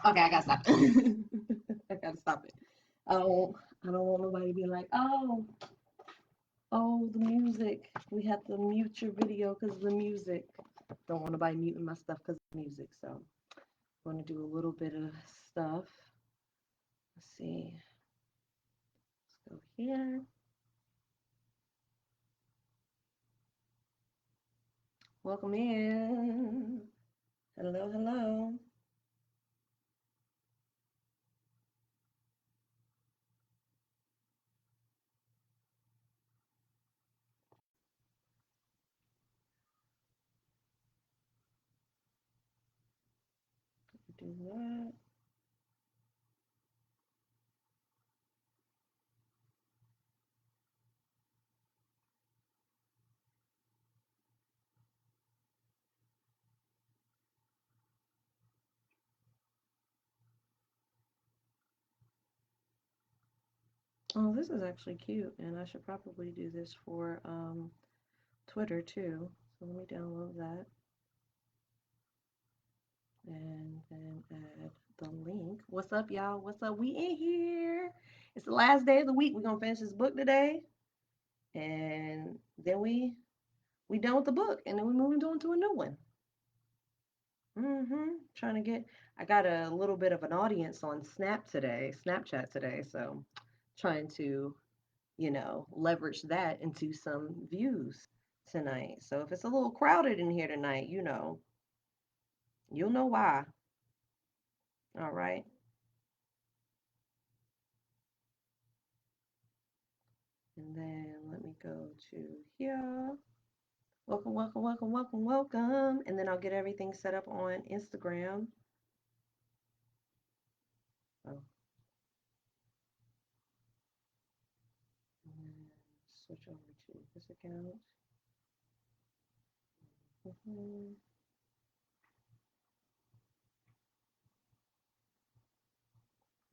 Okay, I gotta stop it. I gotta stop it. I don't want nobody to be like, oh, the music. We have to mute your video because of the music. Don't want nobody muting my stuff because of the music. So I'm gonna do a little bit of stuff. Let's see. Let's go here. Welcome in. Hello, hello. Do that. Oh, this is actually cute, and I should probably do this for Twitter too. So let me download that and then add the link. What's up, y'all? What's up? We in here. It's the last day of the week. We're gonna finish this book today, and then we done with the book, and then we moving on to a new one. Trying to get. I got a little bit of an audience on Snapchat today, so trying to leverage that into some views tonight. So if it's a little crowded in here tonight, you'll know why. All right. And then let me go to here. Welcome, welcome, welcome, welcome, welcome. And then I'll get everything set up on Instagram. Oh, and then switch over to this account.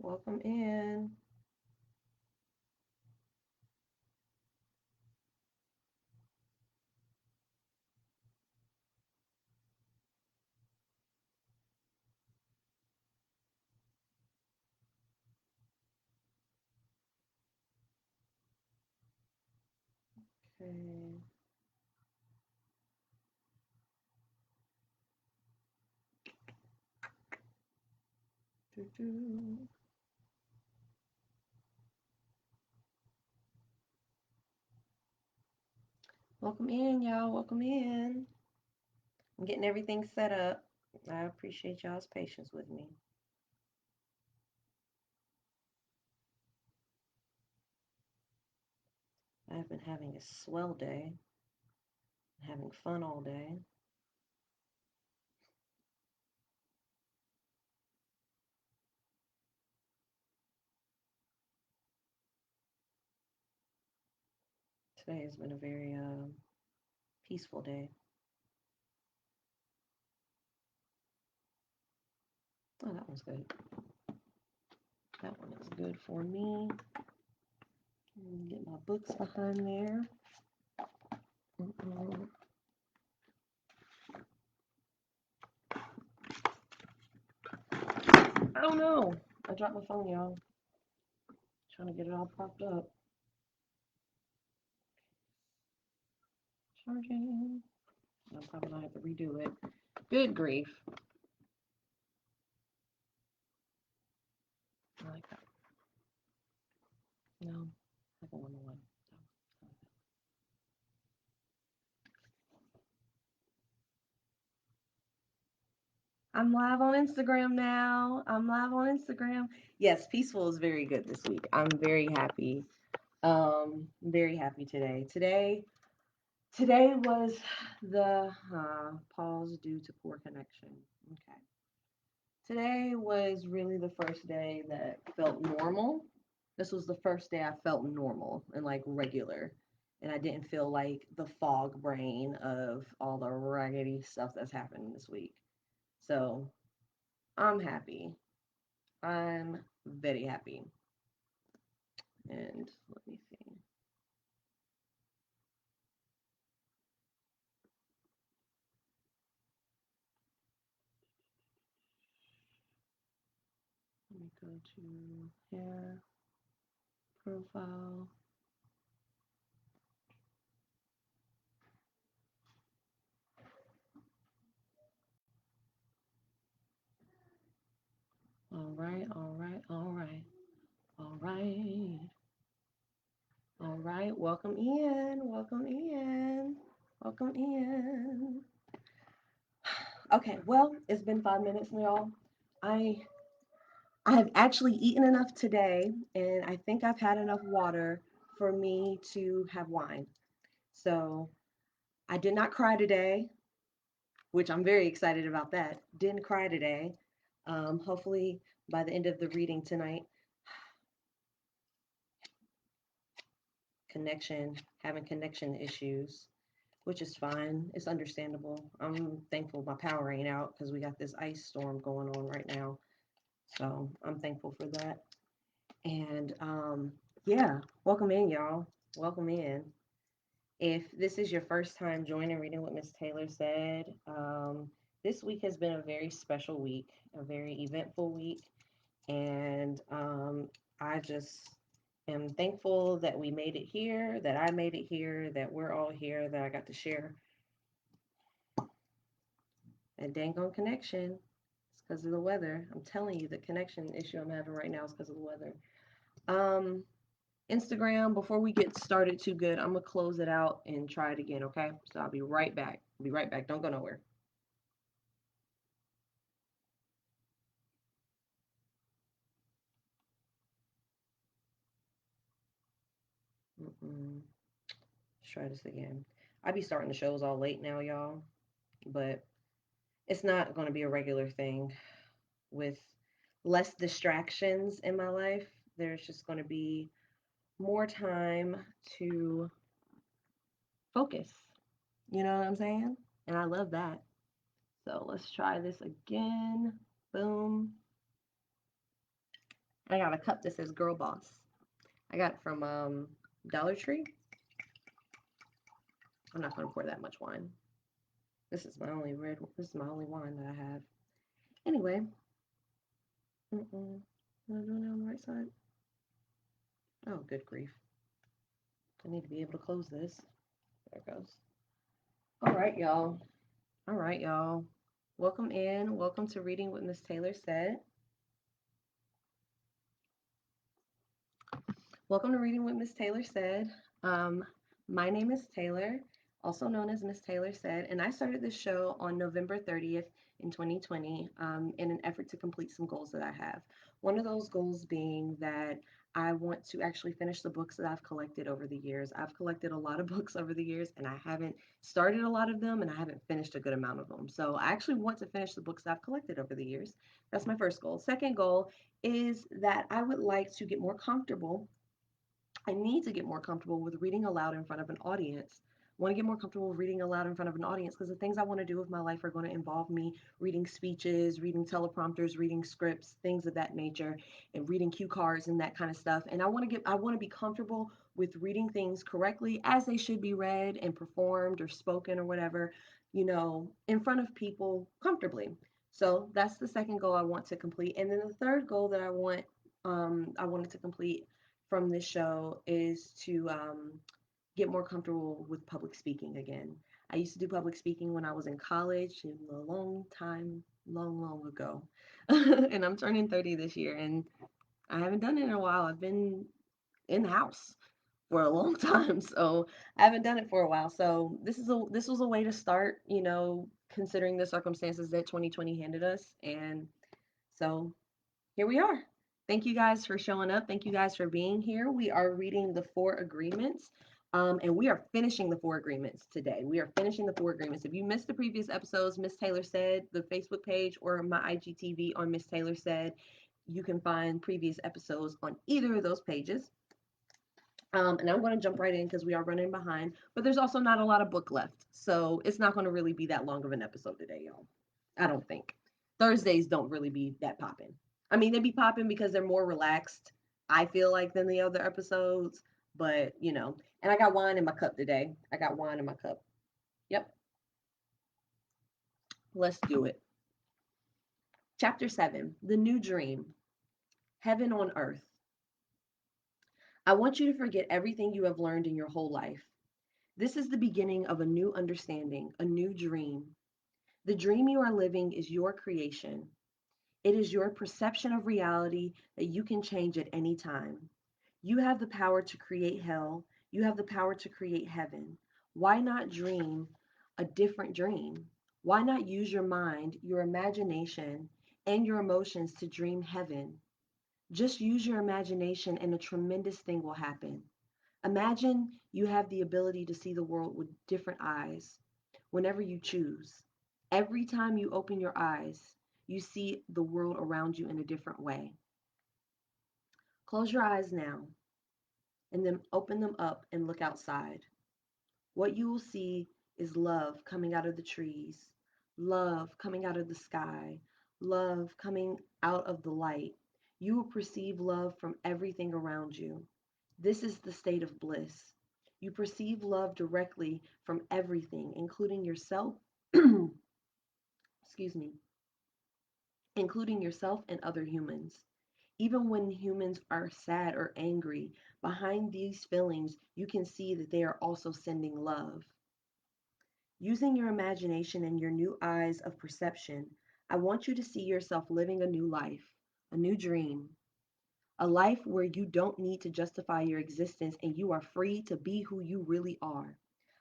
Welcome in. Okay. Doo-doo. Welcome in, y'all. Welcome in. I'm getting everything set up. I appreciate y'all's patience with me. I've been having a swell day, having fun all day. Today has been a very peaceful day. Oh, that one's good. That one is good for me. Get my books behind there. Oh no! I dropped my phone, y'all. Trying to get it all propped up. Charging. I'm probably gonna have to redo it. Good grief. I like that. No, I don't want one. I'm live on Instagram now. I'm live on Instagram. Yes, peaceful is very good this week. I'm very happy. Very happy today. Today was the pause due to poor connection. Okay. Today was really the first day that felt normal. This was the first day I felt normal and like regular. And I didn't feel like the fog brain of all the raggedy stuff that's happening this week. So I'm happy. I'm very happy. And let me see. Go to hair, profile. All right, all right, all right, all right, all right. Welcome in, welcome in, welcome in. Okay, well, it's been 5 minutes, y'all. I I have actually eaten enough today, and I think I've had enough water for me to have wine. So I did not cry today, which I'm very excited about that. Didn't cry today. Hopefully, by the end of the reading tonight, having connection issues, which is fine. It's understandable. I'm thankful my power ain't out because we got this ice storm going on right now. So I'm thankful for that. And yeah, welcome in, y'all. Welcome in. If this is your first time joining Reading what Miss Taylor said, this week has been a very special week, a very eventful week. And I just am thankful that we made it here, that I made it here, that we're all here, that I got to share that dang on connection. It's because of the weather. I'm telling you, the connection issue I'm having right now is because of the weather. Instagram, before we get started too good, I'm going to close it out and try it again, okay? So I'll be right back. I'll be right back. Don't go nowhere. Let's try this again. I be starting the shows all late now, y'all, but it's not going to be a regular thing. With less distractions in my life, there's just going to be more time to focus. You know what I'm saying? And I love that. So let's try this again. Boom. I got a cup that says Girl Boss. I got it from Dollar Tree. I'm not going to pour that much wine. This is my only wine that I have. Anyway. Am I doing it on the right side? Oh, good grief. I need to be able to close this. There it goes. All right, y'all. All right, y'all. Welcome in. Welcome to Reading what Miss Taylor said. Welcome to Reading what Miss Taylor said. My name is Taylor, also known as Miss Taylor Said, and I started this show on November 30th in 2020 in an effort to complete some goals that I have. One of those goals being that I want to actually finish the books that I've collected over the years. I've collected a lot of books over the years, and I haven't started a lot of them, and I haven't finished a good amount of them. So I actually want to finish the books that I've collected over the years. That's my first goal. Second goal is that I would like to get more comfortable. I need to get more comfortable with reading aloud in front of an audience. I want to get more comfortable with reading aloud in front of an audience because the things I want to do with my life are going to involve me reading speeches, reading teleprompters, reading scripts, things of that nature, and reading cue cards and that kind of stuff. And I want to be comfortable with reading things correctly as they should be read and performed or spoken or whatever, in front of people comfortably. So that's the second goal I want to complete. And then the third goal that I wanted to complete from this show is to get more comfortable with public speaking again. I used to do public speaking when I was in college a long time, long ago. And I'm turning 30 this year, and I haven't done it in a while. I've been in the house for a long time, so I haven't done it for a while. So this was a way to start, considering the circumstances that 2020 handed us, and so here we are. Thank you guys for showing up. Thank you guys for being here. We are reading the Four Agreements, and we are finishing the Four Agreements today. We are finishing the Four Agreements. If you missed the previous episodes, Miss Taylor Said, the Facebook page, or my IGTV on Miss Taylor Said, you can find previous episodes on either of those pages. And I'm going to jump right in because we are running behind, but there's also not a lot of book left. So it's not going to really be that long of an episode today, y'all. I don't think. Thursdays don't really be that popping. I mean, they be popping because they're more relaxed, I feel like, than the other episodes. But, and I got wine in my cup today. I got wine in my cup. Yep. Let's do it. Chapter 7, The New Dream. Heaven on earth. I want you to forget everything you have learned in your whole life. This is the beginning of a new understanding, a new dream. The dream you are living is your creation. It is your perception of reality that you can change at any time. You have the power to create hell. You have the power to create heaven. Why not dream a different dream? Why not use your mind, your imagination, and your emotions to dream heaven? Just use your imagination and a tremendous thing will happen. Imagine you have the ability to see the world with different eyes whenever you choose. Every time you open your eyes, you see the world around you in a different way. Close your eyes now and then open them up and look outside. What you will see is love coming out of the trees, love coming out of the sky, love coming out of the light. You will perceive love from everything around you. This is the state of bliss. You perceive love directly from everything, including yourself, excuse me, including yourself and other humans. Even when humans are sad or angry, behind these feelings, you can see that they are also sending love. Using your imagination and your new eyes of perception, I want you to see yourself living a new life, a new dream, a life where you don't need to justify your existence and you are free to be who you really are.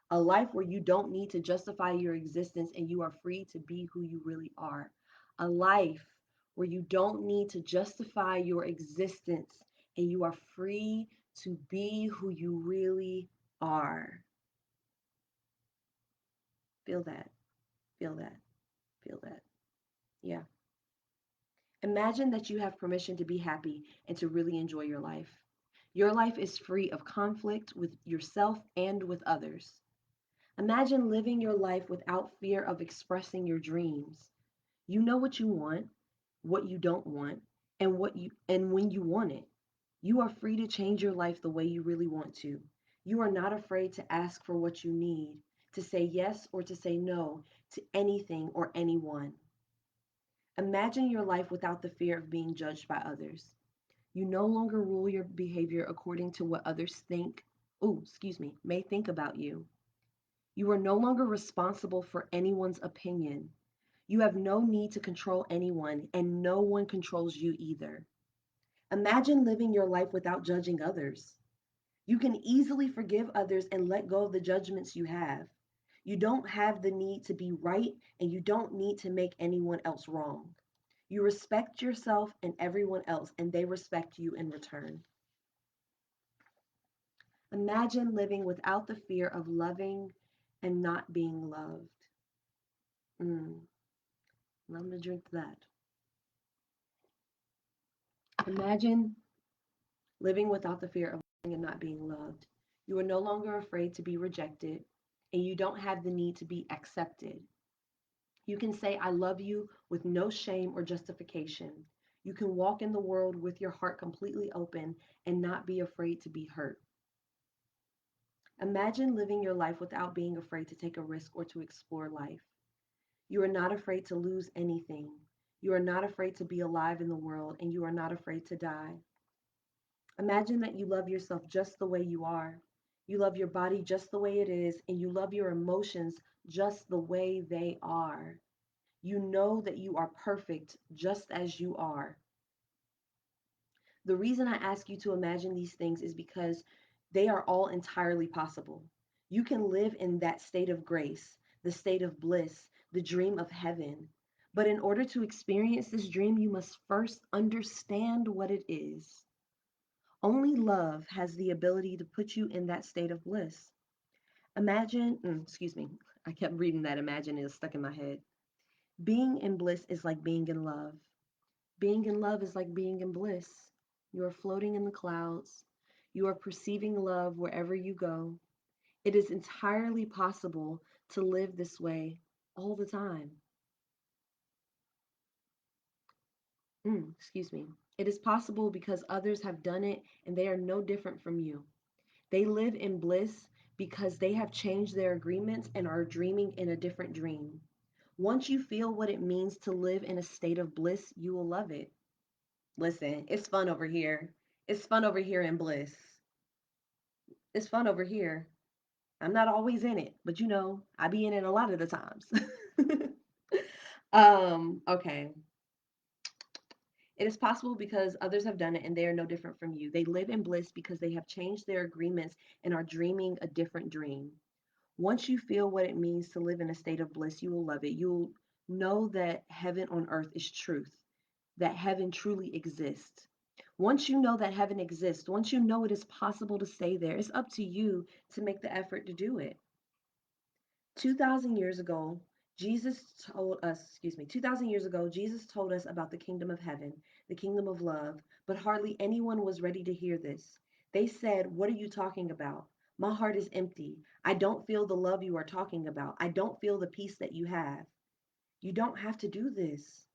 A life where you don't need to justify your existence and you are free to be who you really are. A life where you don't need to justify your existence and you are free to be who you really are. Feel that, feel that, feel that. Yeah. Imagine that you have permission to be happy and to really enjoy your life. Your life is free of conflict with yourself and with others. Imagine living your life without fear of expressing your dreams. You know what you want, what you don't want, and when you want it. You are free to change your life the way you really want to. You are not afraid to ask for what you need, to say yes or to say no to anything or anyone. Imagine your life without the fear of being judged by others. You no longer rule your behavior according to what others may think about you. You are no longer responsible for anyone's opinion. You have no need to control anyone, and no one controls you either. Imagine living your life without judging others. You can easily forgive others and let go of the judgments you have. You don't have the need to be right, and you don't need to make anyone else wrong. You respect yourself and everyone else, and they respect you in return. Imagine living without the fear of loving and not being loved. Mm, I'm going to drink that. Imagine living without the fear of loving and not being loved. You are no longer afraid to be rejected, and you don't have the need to be accepted. You can say, I love you with no shame or justification. You can walk in the world with your heart completely open and not be afraid to be hurt. Imagine living your life without being afraid to take a risk or to explore life. You are not afraid to lose anything. You are not afraid to be alive in the world, and you are not afraid to die. Imagine that you love yourself just the way you are. You love your body just the way it is, and you love your emotions just the way they are. You know that you are perfect just as you are. The reason I ask you to imagine these things is because they are all entirely possible. You can live in that state of grace, the state of bliss, the dream of heaven. But in order to experience this dream, you must first understand what it is. Only love has the ability to put you in that state of bliss. I kept reading that. Imagine is stuck in my head. Being in bliss is like being in love. Being in love is like being in bliss. You are floating in the clouds. You are perceiving love wherever you go. It is entirely possible to live this way all the time. It is possible because others have done it and they are no different from you. They live in bliss because they have changed their agreements and are dreaming in a different dream. Once you feel what it means to live in a state of bliss, you will love it. Listen, it's fun over here. It's fun over here in bliss. It's fun over here. I'm not always in it, but I be in it a lot of the times. Okay. It is possible because others have done it and they are no different from you. They live in bliss because they have changed their agreements and are dreaming a different dream. Once you feel what it means to live in a state of bliss, you will love it. You'll know that heaven on earth is truth, that heaven truly exists. Once you know that heaven exists, once you know it is possible to stay there, it's up to you to make the effort to do it. 2,000 years ago, 2,000 years ago, Jesus told us about the kingdom of heaven, the kingdom of love, but hardly anyone was ready to hear this. They said, "What are you talking about? My heart is empty. I don't feel the love you are talking about. I don't feel the peace that you have." You don't have to do this.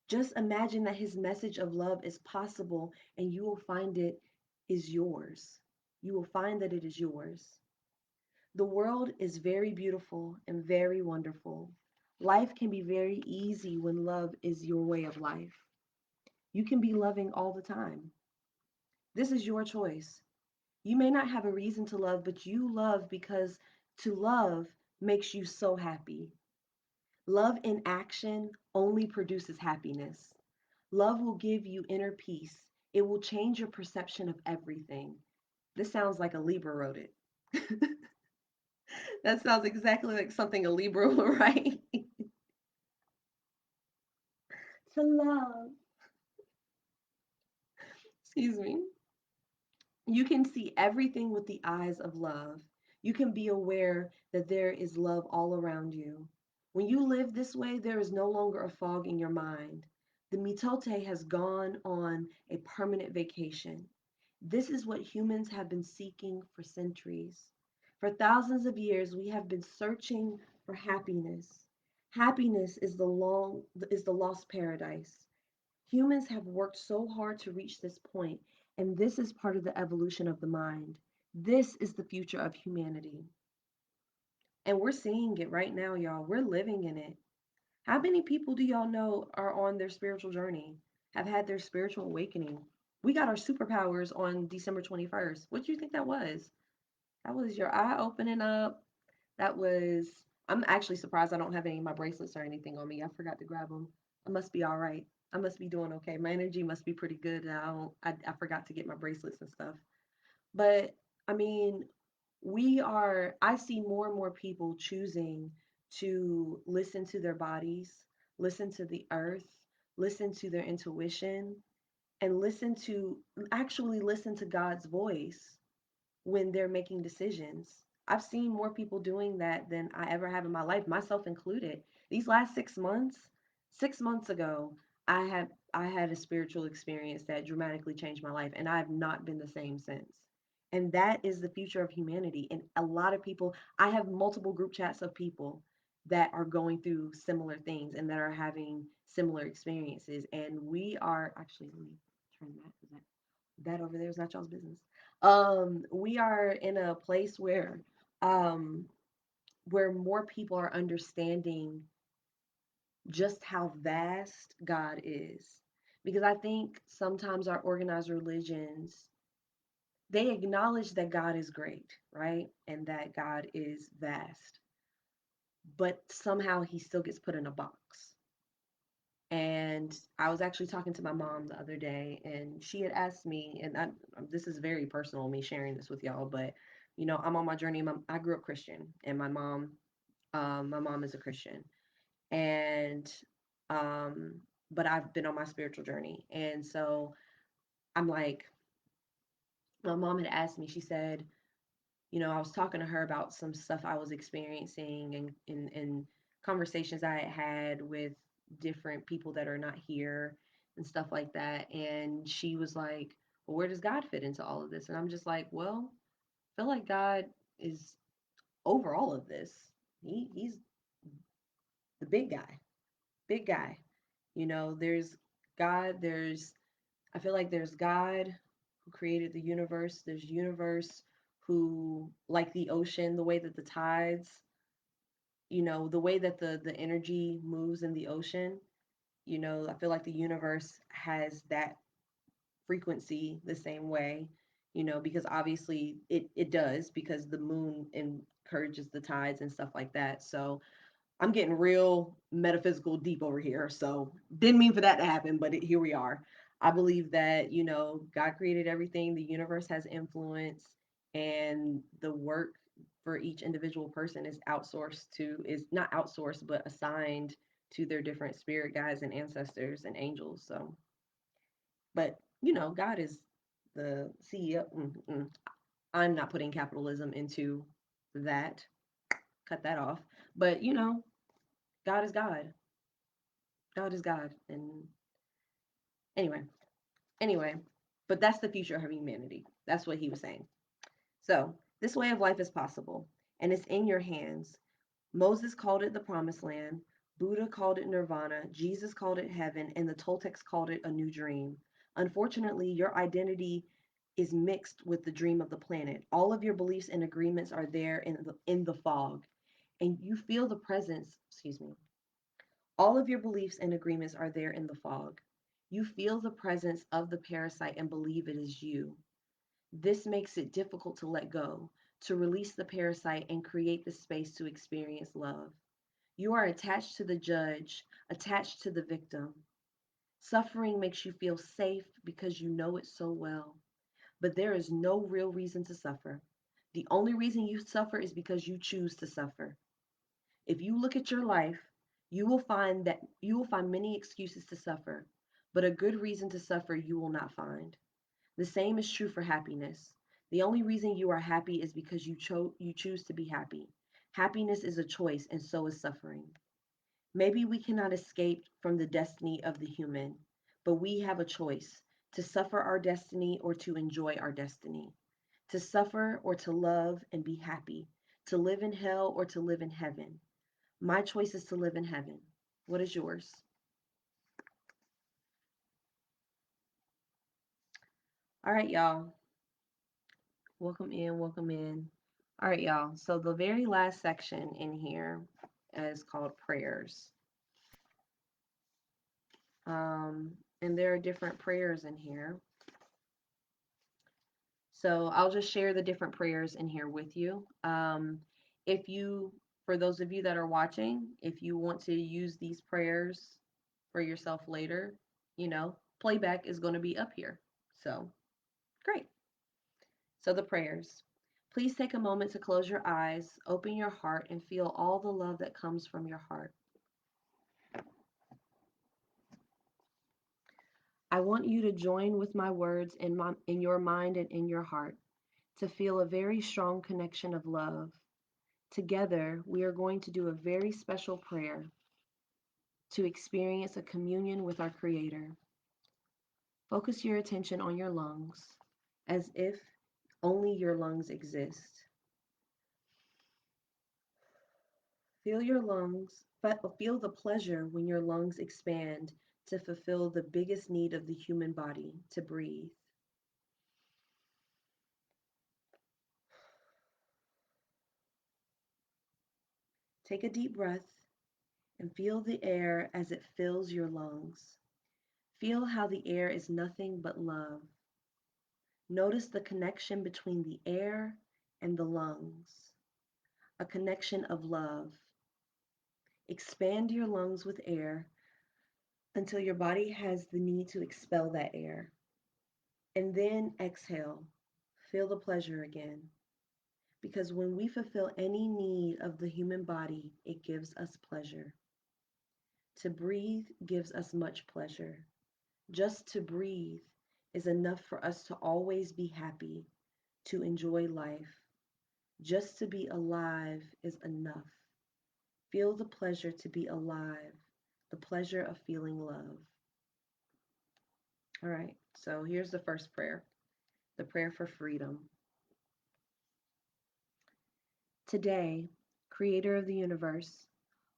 Just imagine that his message of love is possible and you will find it is yours. You will find that it is yours. The world is very beautiful and very wonderful. Life can be very easy when love is your way of life. You can be loving all the time. This is your choice. You may not have a reason to love, but you love because to love makes you so happy. Love in action only produces happiness. Love will give you inner peace. It will change your perception of everything. This sounds like a Libra wrote it. That sounds exactly like something a Libra would write. To love. Excuse me. You can see everything with the eyes of love. You can be aware that there is love all around you. When you live this way, there is no longer a fog in your mind. The mitote has gone on a permanent vacation. This is what humans have been seeking for centuries. For thousands of years, we have been searching for happiness. Happiness is the lost paradise. Humans have worked so hard to reach this point, and this is part of the evolution of the mind. This is the future of humanity. And we're seeing it right now, y'all. We're living in it. How many people do y'all know are on their spiritual journey, have had their spiritual awakening? We got our superpowers on December 21st. What do you think that was? That was your eye opening up. That was, I'm actually surprised I don't have any of my bracelets or anything on me. I forgot to grab them. I must be all right. I must be doing okay. My energy must be pretty good. I forgot to get my bracelets and stuff. But I mean, I see more and more people choosing to listen to their bodies, listen to the earth, listen to their intuition, and actually listen to God's voice when they're making decisions. I've seen more people doing that than I ever have in my life, myself included. These last 6 months, 6 months ago, I had a spiritual experience that dramatically changed my life, and I have not been the same since. And that is the future of humanity. And a lot of people, I have multiple group chats of people that are going through similar things and that are having similar experiences. And we are actually, let me turn that, is that over there is not y'all's business. We are in a place um where more people are understanding just how vast God is. Because I think sometimes our organized religions, they acknowledge that God is great, right? And that God is vast, but somehow he still gets put in a box. And I was actually talking to my mom the other day, and she had asked me, and this is very personal, me sharing this with y'all, but I'm on my journey. I grew up Christian, and my mom is a Christian, and um, but I've been on my spiritual journey, and so I'm like, my mom had asked me. She said, I was talking to her about some stuff I was experiencing and in conversations I had had with different people that are not here and stuff like that. And she was like, "Well, where does God fit into all of this?" And I'm just like, "Well, I feel like God is over all of this. He's the big guy, big guy. There's God, I feel like there's God who created the universe. There's universe who, like the ocean, the way that the tides, the way that the energy moves in the ocean, I feel like the universe has that frequency the same way, because obviously it does, because the moon encourages the tides and stuff like that. So I'm getting real metaphysical deep over here. So didn't mean for that to happen, but here we are. I believe that, God created everything, the universe has influence, and the work for each individual person is not outsourced, but assigned to their different spirit guides and ancestors and angels. So, but, God is the CEO. I'm not putting capitalism into that. Cut that off. But, God is God. God is God. And anyway, anyway, but that's the future of humanity. That's what he was saying. So, this way of life is possible, and it's in your hands. Moses called it the promised land, Buddha called it nirvana, Jesus called it heaven, and the Toltecs called it a new dream. Unfortunately, your identity is mixed with the dream of the planet. All of your beliefs and agreements are there in the fog, and you feel the presence, excuse me, all of your beliefs and agreements are there in the fog. You feel the presence of the parasite and believe it is you. This makes it difficult to let go, to release the parasite and create the space to experience love. You are attached to the judge, attached to the victim. Suffering makes you feel safe because you know it so well. But there is no real reason to suffer. The only reason you suffer is because you choose to suffer. If you look at your life, you will find many excuses to suffer, but a good reason to suffer you will not find. The same is true for happiness. The only reason you are happy is because you choose to be happy. Happiness is a choice, and so is suffering. Maybe we cannot escape from the destiny of the human, but we have a choice to suffer our destiny or to enjoy our destiny, to suffer or to love and be happy, to live in hell or to live in heaven. My choice is to live in heaven. What is yours? All right, y'all. Welcome in, welcome in. All right, y'all. So the very last section in here is called prayers. And there are different prayers in here. So I'll just share the different prayers in here with you. If you, for those of you that are watching, if you want to use these prayers for yourself later, playback is going to be up here. So great. So the prayers. Please take a moment to close your eyes, open your heart, and feel all the love that comes from your heart. I want you to join with my words in your mind and in your heart to feel a very strong connection of love. Together, we are going to do a very special prayer to experience a communion with our Creator. Focus your attention on your lungs as if only your lungs exist. Feel your lungs, feel the pleasure when your lungs expand to fulfill the biggest need of the human body, to breathe. Take a deep breath and feel the air as it fills your lungs. Feel how the air is nothing but love. Notice the connection between the air and the lungs, a connection of love. Expand your lungs with air until your body has the need to expel that air. And then exhale. Feel the pleasure again. Because when we fulfill any need of the human body, it gives us pleasure. To breathe gives us much pleasure. Just to breathe is enough for us to always be happy, to enjoy life. Just to be alive is enough. Feel the pleasure to be alive, the pleasure of feeling love. All right, so here's the first prayer, the prayer for freedom. Today, Creator of the universe,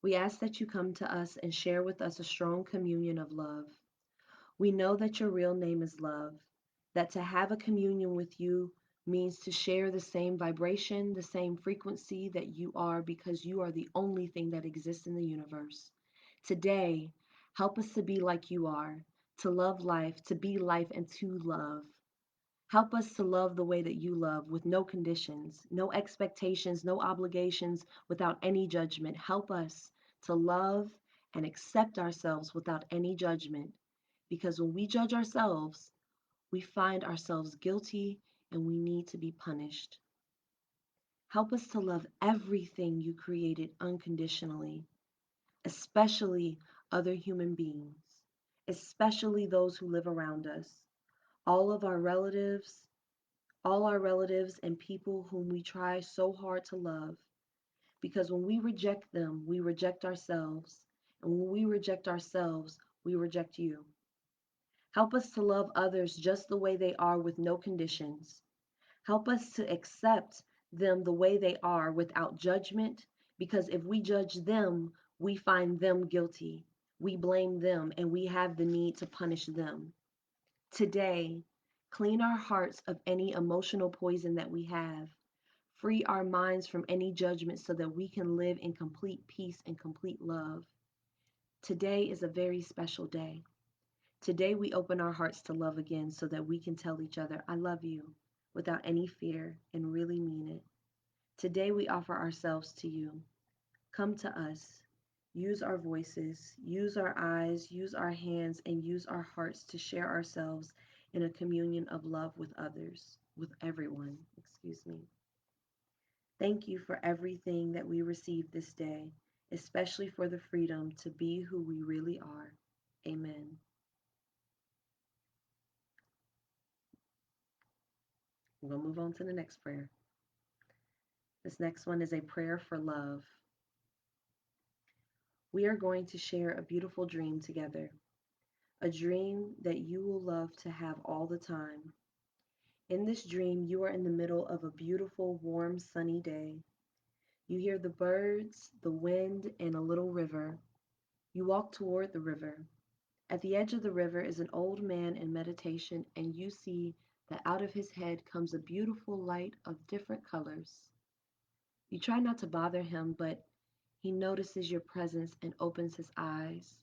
we ask that you come to us and share with us a strong communion of love. We know that your real name is love, that to have a communion with you means to share the same vibration, the same frequency that you are, because you are the only thing that exists in the universe. Today, help us to be like you are, to love life, to be life, and to love. Help us to love the way that you love, with no conditions, no expectations, no obligations, without any judgment. Help us to love and accept ourselves without any judgment. Because when we judge ourselves, we find ourselves guilty and we need to be punished. Help us to love everything you created unconditionally, especially other human beings, especially those who live around us, all of our relatives, all our relatives and people whom we try so hard to love. Because when we reject them, we reject ourselves. And when we reject ourselves, we reject you. Help us to love others just the way they are with no conditions. Help us to accept them the way they are without judgment, because if we judge them, we find them guilty. We blame them and we have the need to punish them. Today, clean our hearts of any emotional poison that we have. Free our minds from any judgment so that we can live in complete peace and complete love. Today is a very special day. Today we open our hearts to love again so that we can tell each other, I love you, without any fear and really mean it. Today we offer ourselves to you. Come to us. Use our voices, use our eyes, use our hands, and use our hearts to share ourselves in a communion of love with others, with everyone, excuse me. Thank you for everything that we received this day, especially for the freedom to be who we really are. Amen. We'll move on to the next prayer. This next one is a prayer for love. We are going to share a beautiful dream together, a dream that you will love to have all the time. In this dream, you are in the middle of a beautiful, warm, sunny day. You hear the birds, the wind, and a little river. You walk toward the river. At the edge of the river is an old man in meditation, and you see that out of his head comes a beautiful light of different colors. You try not to bother him, but he notices your presence and opens his eyes.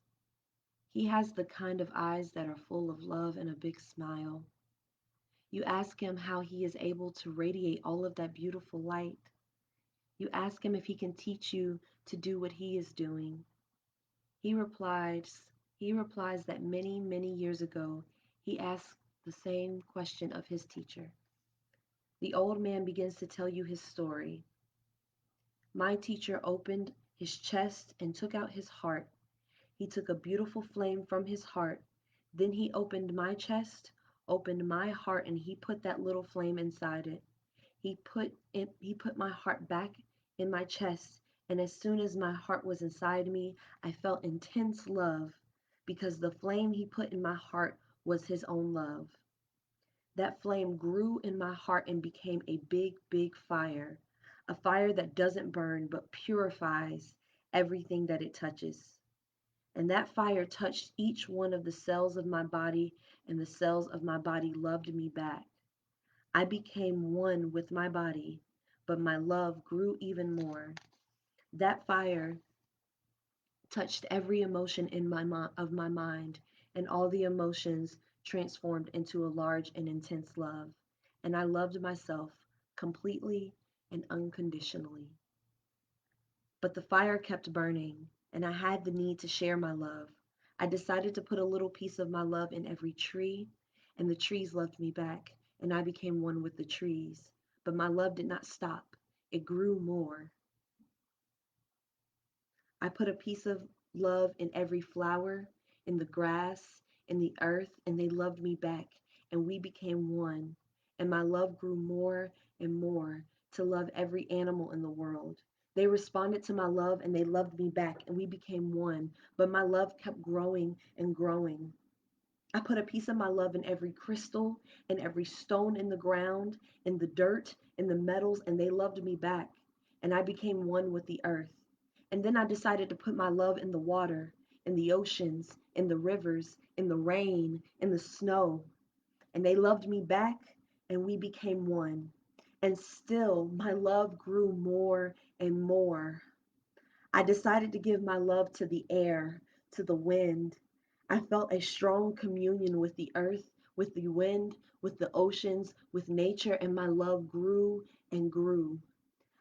He has the kind of eyes that are full of love and a big smile. You ask him how he is able to radiate all of that beautiful light. You ask him if he can teach you to do what he is doing. He replies, he replies that many, many years ago, he asked the same question of his teacher. The old man begins to tell you his story. My teacher opened his chest and took out his heart. He took a beautiful flame from his heart. Then he opened my chest, opened my heart, and he put that little flame inside it. He put my heart back in my chest, and as soon as my heart was inside me, I felt intense love because the flame he put in my heart was his own love. That flame grew in my heart and became a big, big fire, a fire that doesn't burn but purifies everything that it touches. And that fire touched each one of the cells of my body, and the cells of my body loved me back. I became one with my body, but my love grew even more. That fire touched every emotion in of my mind, and all the emotions transformed into a large and intense love. And I loved myself completely and unconditionally. But the fire kept burning, and I had the need to share my love. I decided to put a little piece of my love in every tree, and the trees loved me back, and I became one with the trees. But my love did not stop, it grew more. I put a piece of love in every flower, in the grass, in the earth, and they loved me back, and we became one. And my love grew more and more to love every animal in the world. They responded to my love and they loved me back, and we became one. But my love kept growing and growing. I put a piece of my love in every crystal, in every stone in the ground, in the dirt, in the metals, and they loved me back. And I became one with the earth. And then I decided to put my love in the water, in the oceans, in the rivers, in the rain, in the snow. And they loved me back, and we became one. And still, my love grew more and more. I decided to give my love to the air, to the wind. I felt a strong communion with the earth, with the wind, with the oceans, with nature, and my love grew and grew.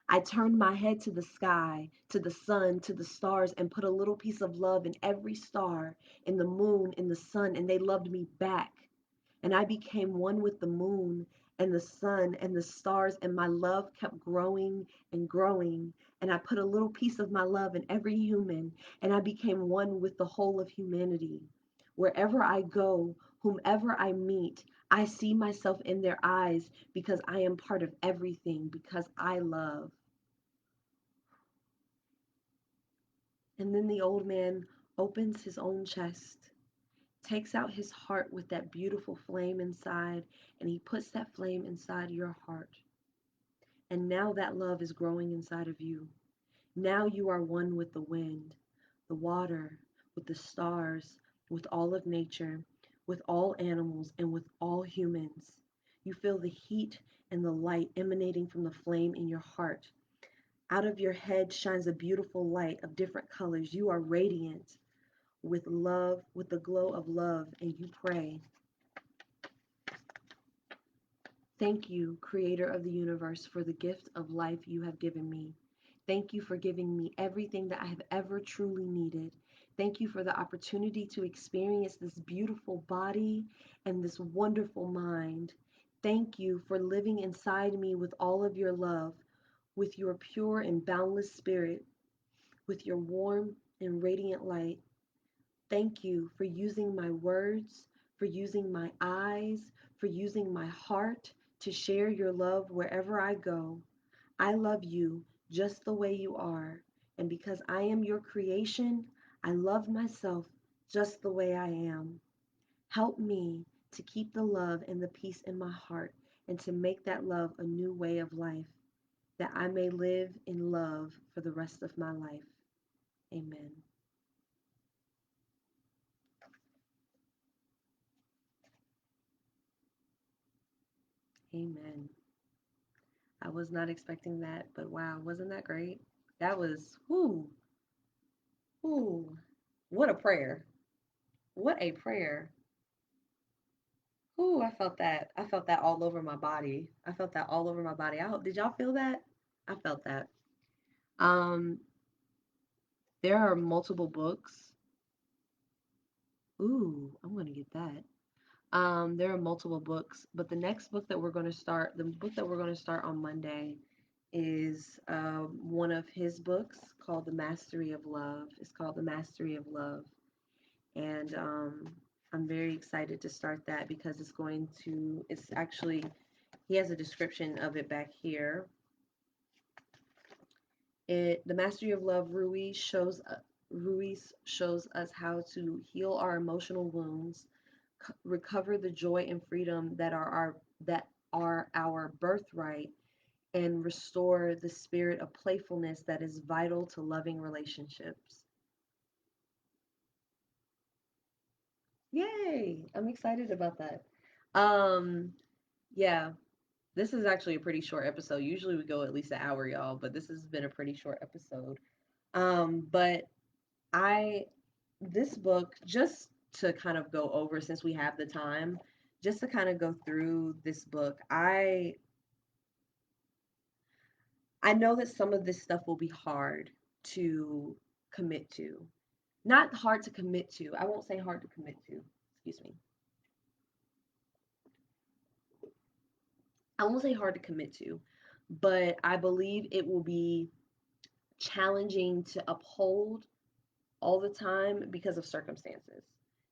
I turned my head to the sky, to the sun, to the stars, and put a little piece of love in every star, in the moon, in the sun, and they loved me back. And I became one with the moon and the sun and the stars, and my love kept growing and growing. And I put a little piece of my love in every human, and I became one with the whole of humanity. Wherever I go, whomever I meet, I see myself in their eyes because I am part of everything, because I love. And then the old man opens his own chest, takes out his heart with that beautiful flame inside, and he puts that flame inside your heart. And now that love is growing inside of you. Now you are one with the wind, the water, with the stars, with all of nature, with all animals, and with all humans. You feel the heat and the light emanating from the flame in your heart. Out of your head shines a beautiful light of different colors. You are radiant with love, with the glow of love, and you pray. Thank you, Creator of the universe, for the gift of life you have given me. Thank you for giving me everything that I have ever truly needed. Thank you for the opportunity to experience this beautiful body and this wonderful mind. Thank you for living inside me with all of your love, with your pure and boundless spirit, with your warm and radiant light. Thank you for using my words, for using my eyes, for using my heart to share your love wherever I go. I love you just the way you are. And because I am your creation, I love myself just the way I am. Help me to keep the love and the peace in my heart and to make that love a new way of life, that I may live in love for the rest of my life. Amen. Amen. I was not expecting that, but wow, wasn't that great? That was, whoo, whoo, what a prayer. What a prayer. Whoo, I felt that. I felt that all over my body. I felt that all over my body. I hope, did y'all feel that? I felt that. Um, there are multiple books. Ooh, I'm gonna get that. There are multiple books, but the next book that we're gonna start, the book that we're gonna start on Monday is one of his books called The Mastery of Love. It's called The Mastery of Love. And I'm very excited to start that because it's actually, he has a description of it back here. The Mastery of Love, Ruiz shows us how to heal our emotional wounds, recover the joy and freedom that are our birthright, and restore the spirit of playfulness that is vital to loving relationships. Yay! I'm excited about that. Um, yeah, this is actually a pretty short episode. Usually we go at least an hour, y'all, but this has been a pretty short episode. But I this book, just to kind of go over, since we have the time, just to kind of go through this book, I know that some of this stuff will be hard to commit to. Not hard to commit to. I won't say hard to commit to. Excuse me. I won't say hard to commit to, but I believe it will be challenging to uphold all the time because of circumstances.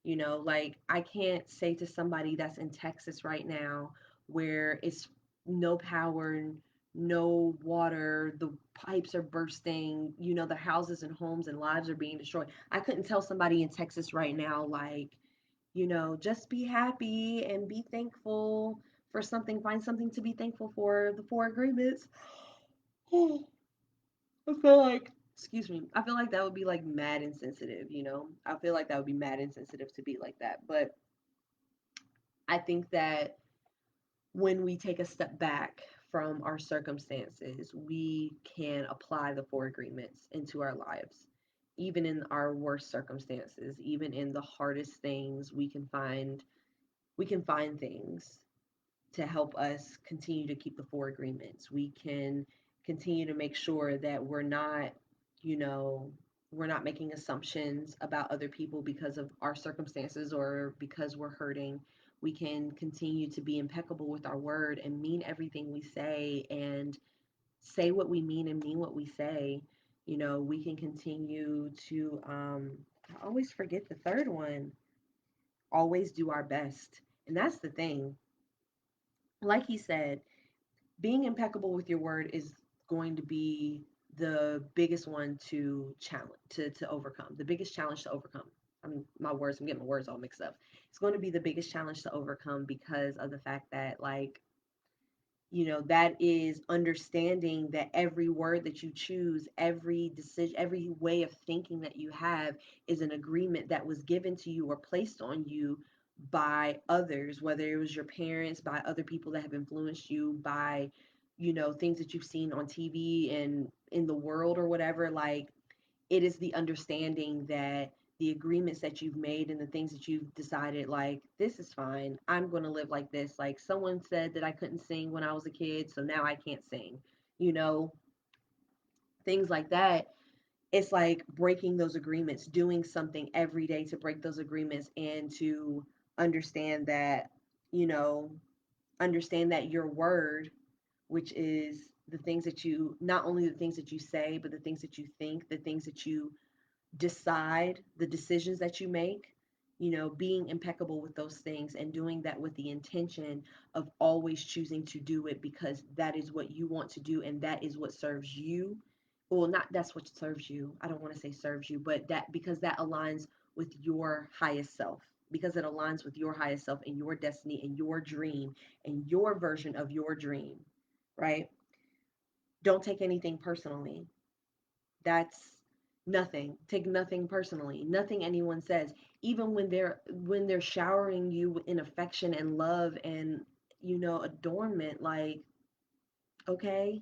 You know, like I can't say to somebody that's in Texas right now where it's no power, no water, the pipes are bursting, you know, the houses and homes and lives are being destroyed. I couldn't tell somebody in Texas right now, like, you know, just be happy and be thankful for something, find something to be thankful for, the four agreements. I feel like, excuse me, I feel like that would be like mad insensitive, you know? I feel like that would be mad insensitive to be like that. But I think that when we take a step back from our circumstances, we can apply the four agreements into our lives. even in our worst circumstances, even in the hardest things, we can find things to help us continue to keep the four agreements. We can continue to make sure that you know, we're not making assumptions about other people because of our circumstances or because we're hurting. We can continue to be impeccable with our word and mean everything we say and say what we mean and mean what we say. We can continue to, I always forget the third one, always do our best. And that's the thing. Like he said, being impeccable with your word is going to be the biggest one to challenge to overcome, the biggest challenge to overcome. I'm getting my words all mixed up. It's going to be the biggest challenge to overcome because of the fact that, like, that is understanding that every word that you choose, every decision, every way of thinking that you have is an agreement that was given to you or placed on you by others, whether it was your parents, by other people that have influenced you, by, things that you've seen on TV and in the world or whatever. Like, it is the understanding that the agreements that you've made and the things that you've decided, like, this is fine, I'm going to live like this. Like, someone said that I couldn't sing when I was a kid, so now I can't sing, you know things like that. It's like breaking those agreements, doing something every day to break those agreements, and to understand that, you know understand that your word, which is the things that you, not only the things that you say, but the things that you think, the things that you decide, the decisions that you make, being impeccable with those things and doing that with the intention of always choosing to do it because that is what you want to do and that is what serves you. Well, not that's what serves you. I don't want to say serves you, but that, because that aligns with your highest self, because it aligns with your highest self and your destiny and your dream and your version of your dream, right? Don't take anything personally. That's nothing. Take nothing personally. Nothing anyone says, even when they're showering you in affection and love and, adornment. Like, okay,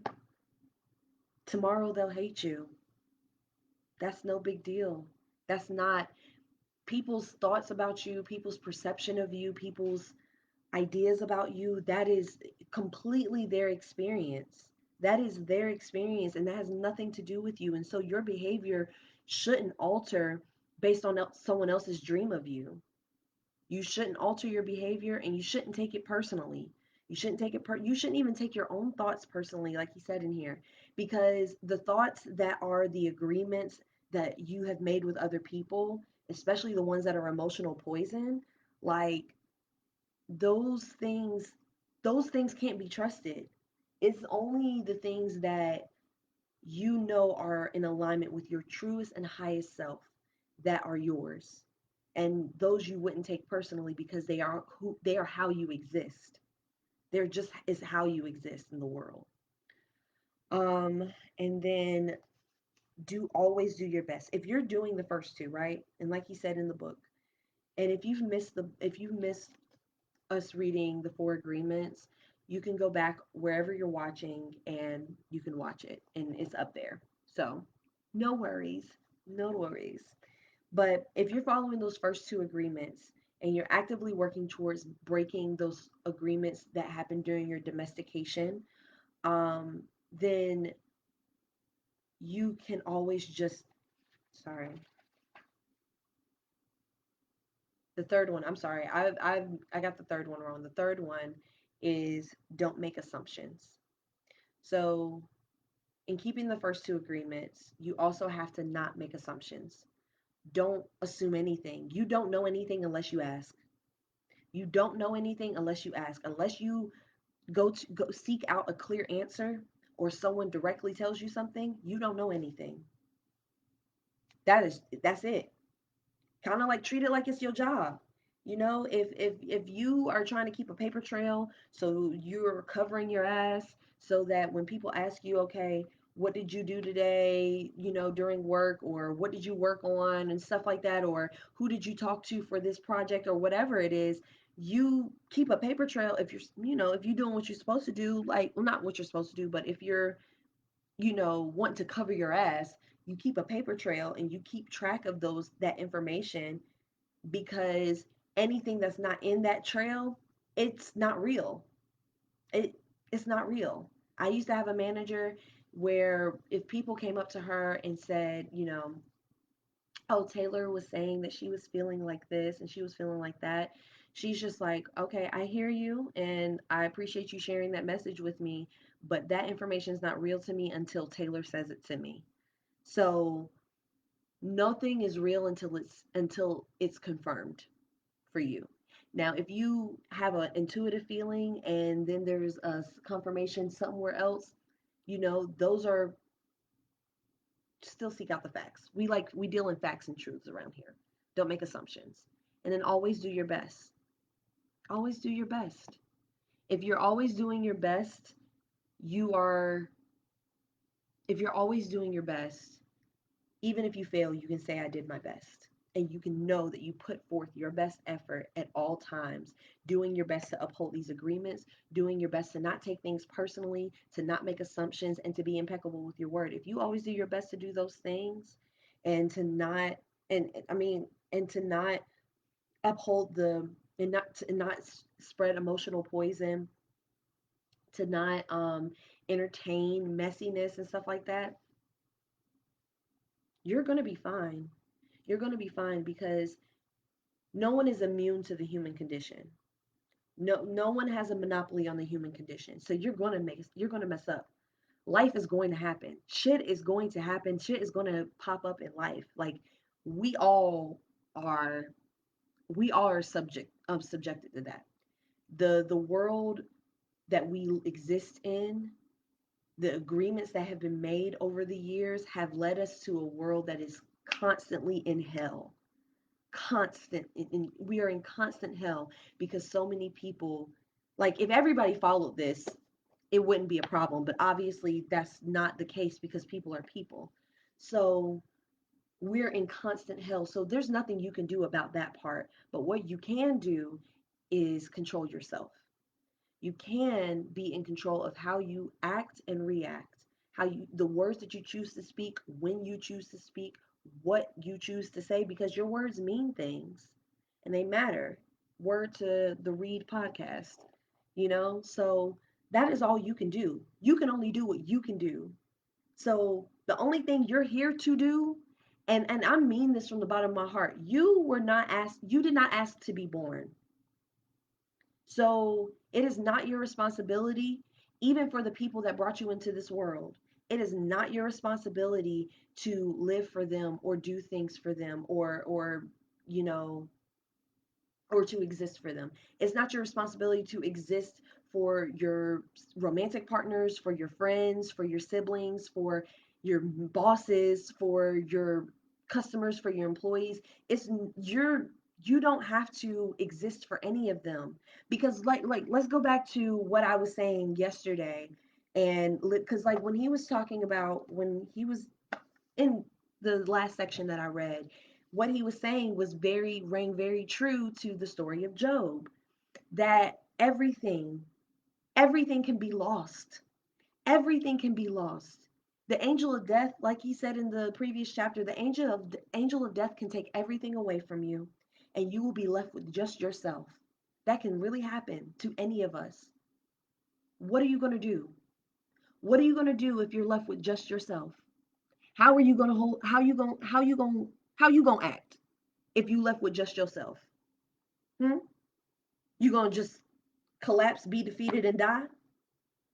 tomorrow they'll hate you. That's no big deal. That's not people's thoughts about you, people's perception of you, people's ideas about you. That is completely their experience. That is their experience, and that has nothing to do with you. And so your behavior shouldn't alter based on someone else's dream of you. You shouldn't alter your behavior, and you shouldn't take it personally. You shouldn't even take your own thoughts personally, like he said in here, because the thoughts that are the agreements that you have made with other people, especially the ones that are emotional poison, like, those things those things can't be trusted. It's only the things that are in alignment with your truest and highest self that are yours. And those you wouldn't take personally because they are how you exist. They're just is how you exist in the world. And then always do your best. If you're doing the first two, right? And like he said in the book, and if you've missed us reading the four agreements, you can go back wherever you're watching and you can watch it and it's up there. So, no worries. No worries. But if you're following those first two agreements and you're actively working towards breaking those agreements that happen during your domestication, then you can always just, sorry, the third one, I'm sorry, I got the third one wrong. The third one is don't make assumptions. So, in keeping the first two agreements, you also have to not make assumptions. Don't assume anything. You don't know anything unless you ask. You don't know anything unless you ask. Unless you go seek out a clear answer or someone directly tells you something, you don't know anything. That's it. Kind of like treat it like it's your job. If you are trying to keep a paper trail, so you're covering your ass so that when people ask you, okay, what did you do today, during work, or what did you work on and stuff like that, or who did you talk to for this project or whatever it is, you keep a paper trail. If you're doing what you're supposed to do, like, well, not what you're supposed to do, but if you're wanting to cover your ass, You keep a paper trail and you keep track of that information, because anything that's not in that trail, it's not real. it it's not real. I used to have a manager where if people came up to her and said, oh, Taylor was saying that she was feeling like this and she was feeling like that, she's just like, okay, I hear you and I appreciate you sharing that message with me, but that information is not real to me until Taylor says it to me. So nothing is real until it's confirmed for you. Now, if you have an intuitive feeling and then there's a confirmation somewhere else, those are, still seek out the facts. We deal in facts and truths around here. Don't make assumptions. And then always do your best. Always do your best. If you're always doing your best, you are if you're always doing your best, even if you fail, you can say, I did my best. And you can know that you put forth your best effort at all times, doing your best to uphold these agreements, doing your best to not take things personally, to not make assumptions, and to be impeccable with your word. If you always do your best to do those things and to not, and I mean, and to not uphold and not spread emotional poison, to not entertain messiness and stuff like that, you're going to be fine. You're going to be fine, because no one is immune to the human condition. No one has a monopoly on the human condition. So you're going to mess up. Life is going to happen. Shit is going to happen. Shit is going to pop up in life. Like, we all are we all are subjected to that. The world that we exist in, the agreements that have been made over the years have led us to a world that is constantly in hell. We are in constant hell because so many people, like, if everybody followed this, it wouldn't be a problem, but obviously that's not the case because people are people. So we're in constant hell, so there's nothing you can do about that part, but what you can do is control yourself. You can be in control of how you act and react, the words that you choose to speak, when you choose to speak, what you choose to say, because your words mean things and they matter. Word to the Read podcast, so that is all you can do. You can only do what you can do. So the only thing you're here to do, and I mean this from the bottom of my heart, you did not ask to be born. So it is not your responsibility, even for the people that brought you into this world. It is not your responsibility to live for them or do things for them, or you know or to exist for them. It's not your responsibility to exist for your romantic partners, for your friends, for your siblings, for your bosses, for your customers, for your employees. It's you're you don't have to exist for any of them, because like let's go back to what I was saying yesterday. And because, like, when he was talking about, when he was in the last section that I read, what he was saying rang very true to the story of Job, that everything can be lost. Everything can be lost. The angel of death, like he said in the previous chapter, the angel of death can take everything away from you, and you will be left with just yourself. That can really happen to any of us. What are you going to do? What are you going to do if you're left with just yourself? How are you going to hold how you going to act if you left with just yourself? Hmm? You going to just collapse, be defeated, and die?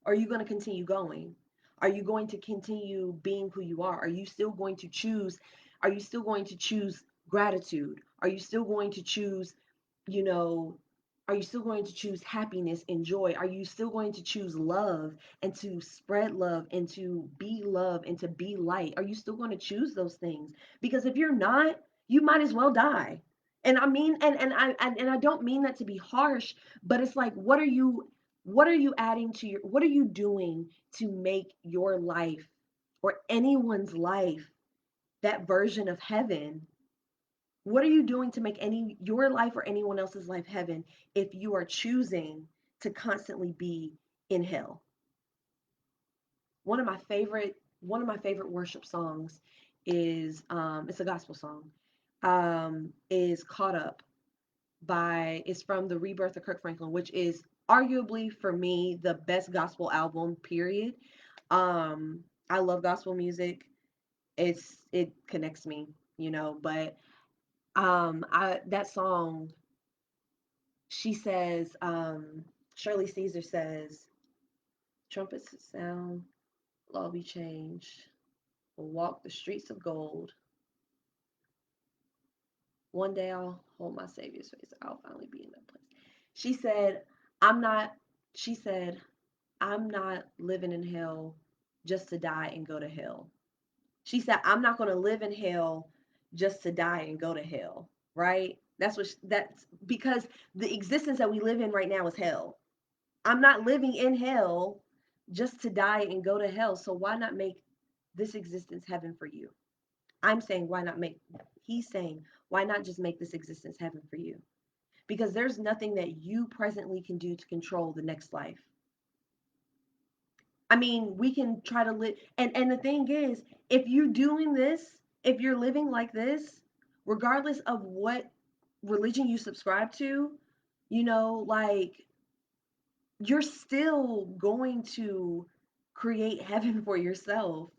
Or are you going to continue going? Are you going to continue being who you are? Are you still going to choose gratitude? Are you still going to choose, you know, are you still going to choose happiness and joy? Are you still going to choose love and to spread love and to be love and to be light? Are you still going to choose those things? Because if you're not, you might as well die. And I mean, and I don't mean that to be harsh, but it's like, what are you adding to what are you doing to make your life, or anyone's life, that version of heaven? What are you doing to make your life or anyone else's life heaven if you are choosing to constantly be in hell? One of my favorite worship songs is it's a gospel song. Is Caught Up by is from the Rebirth of Kirk Franklin, which is arguably for me the best gospel album, period. I love gospel music. It connects me, but I that song, she says, Shirley Caesar says, trumpets sound, law be changed, will walk the streets of gold. One day I'll hold my Savior's face. I'll finally be in that place. She said, I'm not, she said, I'm not living in hell just to die and go to hell. She said, I'm not going to live in hell just to die and go to hell. Right? That's because the existence that we live in right now is hell. I'm not living in hell just to die and go to hell. So why not make this existence heaven for you? I'm saying, why not make, he's saying, why not just make this existence heaven for you? Because there's nothing that you presently can do to control the next life. I mean, we can try to live, and the thing is, if you're doing this, if you're living like this, regardless of what religion you subscribe to, like, you're still going to create heaven for yourself.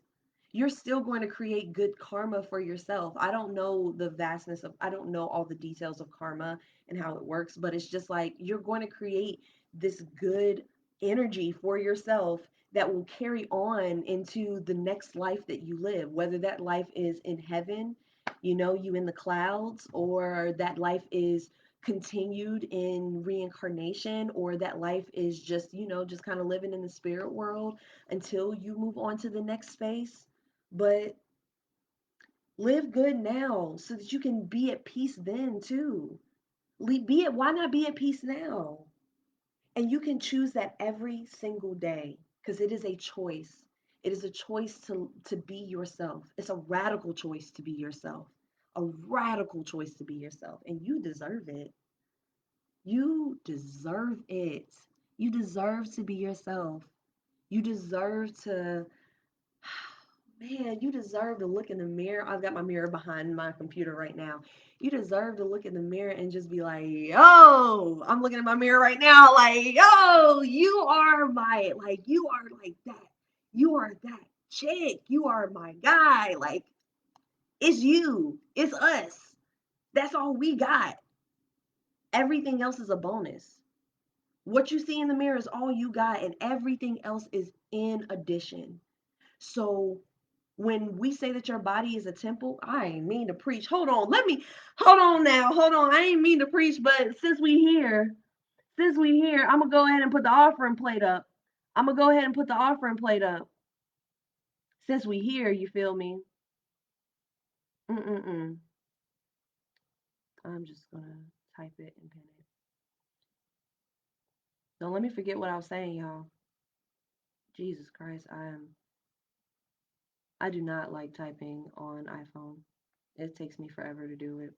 You're still going to create good karma for yourself. I don't know the vastness of, I don't know all the details of karma and how it works, but it's just like you're going to create this good energy for yourself that will carry on into the next life that you live, whether that life is in heaven, you in the clouds, or that life is continued in reincarnation, or that life is just, just kind of living in the spirit world until you move on to the next space. But live good now so that you can be at peace then too. Why not be at peace now? And you can choose that every single day because it is a choice. It is a choice to be yourself. It's a radical choice to be yourself. A radical choice to be yourself. And you deserve it. You deserve it. You deserve to be yourself. You deserve to, man, you deserve to look in the mirror. I've got my mirror behind my computer right now. You deserve to look in the mirror and just be like, yo, I'm looking at my mirror right now, like, yo, you are you are like that. You are that chick. You are my guy. Like, it's you. It's us. That's all we got. Everything else is a bonus. What you see in the mirror is all you got, and everything else is in addition. So when we say that your body is a temple, I ain't mean to preach. Hold on now, hold on. I ain't mean to preach, but since we here, I'm gonna go ahead and put the offering plate up. I'm gonna go ahead and put the offering plate up. Since we here, you feel me? Mm-mm-mm. I'm just gonna type it and pin it. Don't let me forget what I was saying, y'all. Jesus Christ, I do not like typing on iPhone. It takes me forever to do it.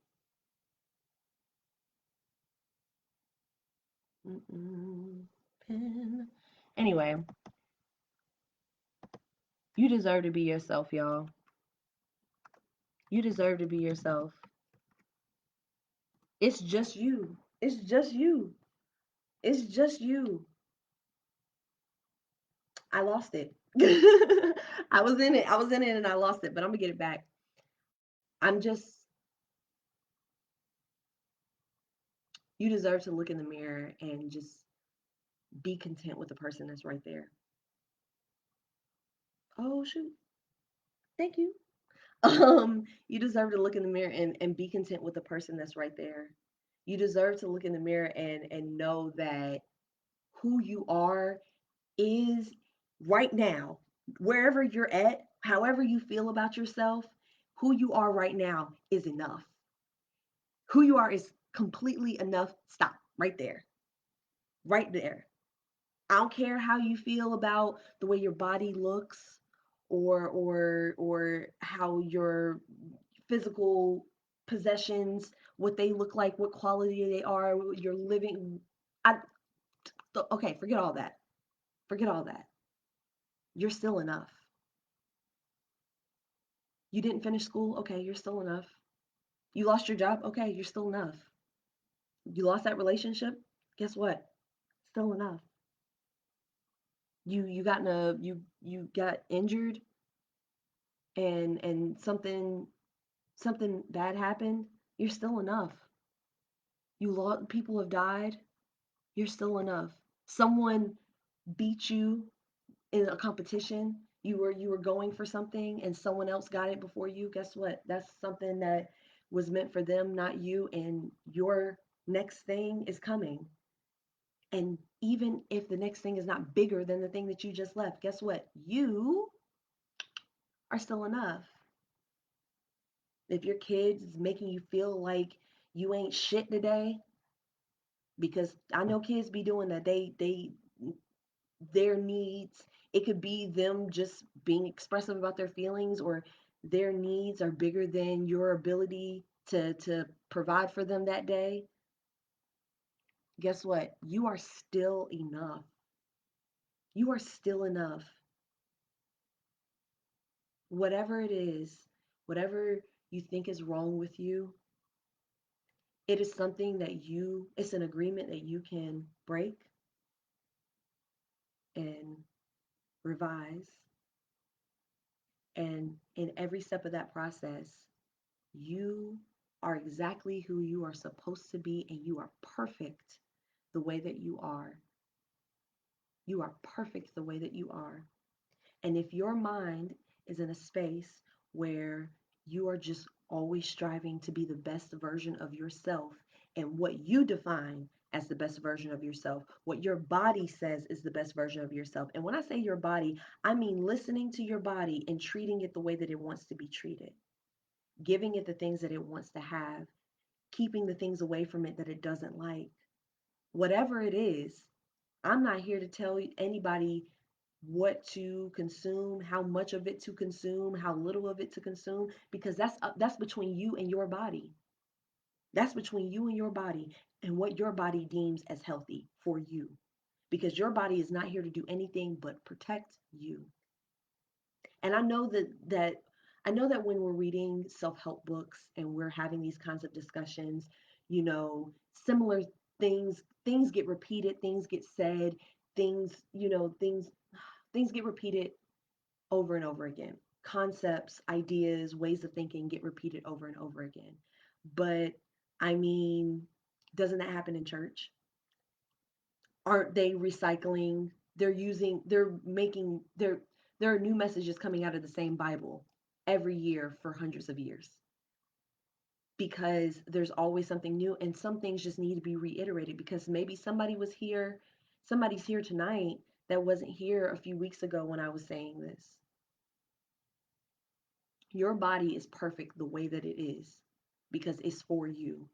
Pin. Anyway, you deserve to be yourself, y'all. You deserve to be yourself. It's just you. It's just you. It's just you. I lost it. I was in it. I was in it and I lost it, but I'm gonna get it back. I'm just, you deserve to look in the mirror and just be content with the person that's right there. Oh, shoot. Thank you. You deserve to look in the mirror and be content with the person that's right there. You deserve to look in the mirror and know that who you are is right now, wherever you're at, however you feel about yourself, who you are right now is enough. Who you are is completely enough. Stop right there. Right there. I don't care how you feel about the way your body looks, or how your physical possessions, what they look like, what quality they are, you're living. I okay, forget all that. Forget all that. You're still enough. You didn't finish school, okay, you're still enough. You lost your job, okay, you're still enough. You lost that relationship, guess what? Still enough. You got injured and something bad happened, you're still enough. You lost people have died, you're still enough. Someone beat you in a competition, you were going for something and someone else got it before you, guess what? That's something that was meant for them, not you, and your next thing is coming. And even if the next thing is not bigger than the thing that you just left, guess what? You are still enough. If your kids is making you feel like you ain't shit today, because I know kids be doing that. They their needs, it could be them just being expressive about their feelings, or their needs are bigger than your ability to provide for them that day. Guess what? You are still enough. You are still enough. Whatever it is, whatever you think is wrong with you, it is something that it's an agreement that you can break and revise. And in every step of that process, you are exactly who you are supposed to be, and you are perfect the way that you are. You are perfect the way that you are. And if your mind is in a space where you are just always striving to be the best version of yourself, and what you define as the best version of yourself, what your body says is the best version of yourself. And when I say your body, I mean listening to your body and treating it the way that it wants to be treated, giving it the things that it wants to have, keeping the things away from it that it doesn't like. Whatever it is, I'm not here to tell anybody what to consume, how much of it to consume, how little of it to consume, because that's between you and your body. That's between you and your body, and what your body deems as healthy for you. Because your body is not here to do anything but protect you. And I know that when we're reading self-help books and we're having these kinds of discussions, similar things get repeated, things get said, things get repeated over and over again. Concepts, ideas, ways of thinking get repeated over and over again. But I mean, doesn't that happen in church? Aren't they recycling? They're making, there are new messages coming out of the same Bible every year for hundreds of years, because there's always something new, and some things just need to be reiterated, because maybe somebody's here tonight that wasn't here a few weeks ago when I was saying this. Your body is perfect the way that it is because it's for you.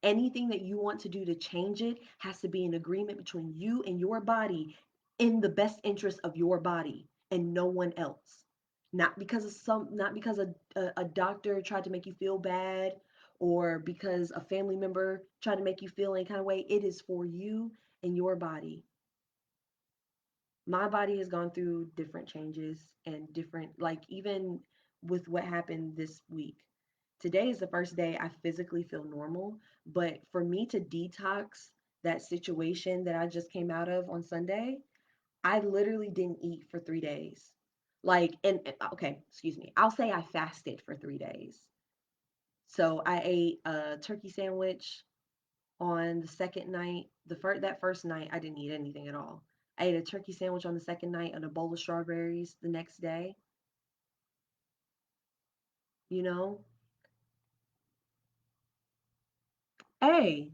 Anything that you want to do to change it has to be an agreement between you and your body, in the best interest of your body and no one else. Not because a doctor tried to make you feel bad, or because a family member tried to make you feel any kind of way. It is for you and your body. My body has gone through different changes and different, like, even with what happened this week. Today is the first day I physically feel normal, but for me to detox that situation that I just came out of on Sunday, I literally didn't eat for 3 days. Like, okay, excuse me, I'll say I fasted for 3 days. So I ate a turkey sandwich on the second night. That first night, I didn't eat anything at all. I ate a turkey sandwich on the second night and a bowl of strawberries the next day. You know, hey,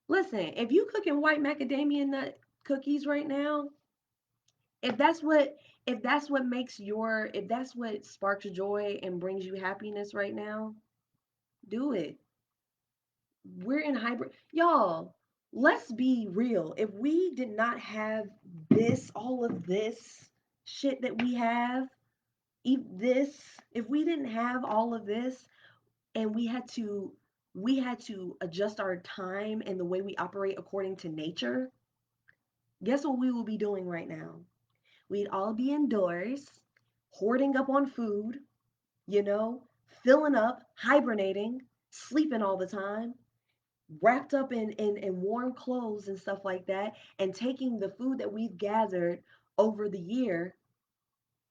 listen, if you cooking white macadamia nut cookies right now, if that's what if that's what sparks joy and brings you happiness right now, do it. We're in hybrid, y'all. Let's be real. If we did not have all of this shit that we have, if we didn't have all of this, and we had to adjust our time and the way we operate according to nature, guess what we will be doing right now? We'd all be indoors, hoarding up on food, you know, filling up, hibernating, sleeping all the time, wrapped up in warm clothes and stuff like that, and taking the food that we've gathered over the year